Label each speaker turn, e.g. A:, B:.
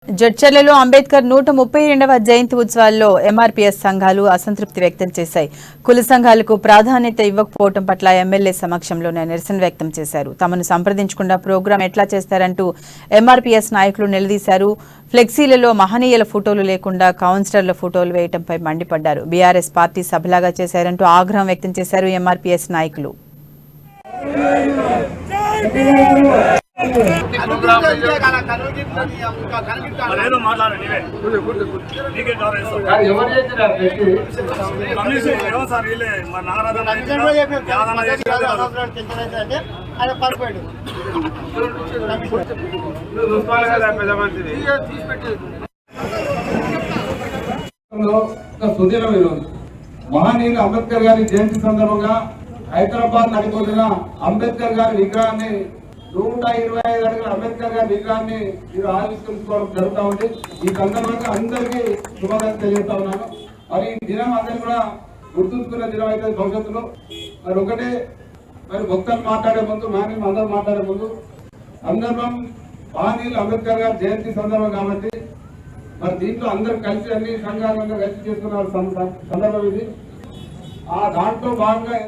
A: జడ్చర్లలో అంబేద్కర్ 132వ జయంతి ఉత్సవాల్లో ఎంఆర్పీఎస్ సంఘాలు అసంతృప్తి వ్యక్తం చేశాయి. కుల సంఘాలకు ప్రాధాన్యత ఇవ్వకపోవడం పట్ల ఎమ్మెల్యే సమక్షంలోనే నిరసన వ్యక్తం చేశారు. తమను సంప్రదించకుండా ప్రోగ్రాం ఎట్లా చేస్తారంటూ ఎంఆర్పీఎస్ నాయకులు నిలదీశారు. ఫ్లెక్సీలలో మహనీయుల ఫోటోలు లేకుండా కౌన్సిలర్ల ఫోటోలు వేయడంపై మండిపడ్డారు. బీఆర్ఎస్ పార్టీ సభలాగా చేశారంటూ ఆగ్రహం వ్యక్తం చేశారు ఎంఆర్పీఎస్ నాయకులు.
B: మహనీయులు అంబేద్కర్ గారి జయంతి సందర్భంగా హైదరాబాద్ నడిపోతున్న అంబేద్కర్ గారి విగ్రహాన్ని 125 అడుగుల అంబేద్కర్ గారి విగ్రహాన్ని మీరు ఆవిష్కరించుకోవడం జరుగుతూ ఉంది. ఈ సందర్భంగా అందరికీ శుభాకాంక్షలు తెలియజేస్తా ఉన్నాను. మరి ఈ దినం అందరూ కూడా గుర్తుంచుకున్న దినం అయితే భవిష్యత్తులో మరి ఒకటే మరి భక్తులు మాట్లాడే ముందు మహనీయులు అందరూ మాట్లాడే ముందు సందర్భం మహనీయులు అంబేద్కర్ గారి జయంతి సందర్భం కాబట్టి మరి దీంట్లో అందరూ కలిసి అన్ని సంఘాలంగా కలిసి చేసుకున్న సందర్భం ఇది. ఆ దాంట్లో భాగంగా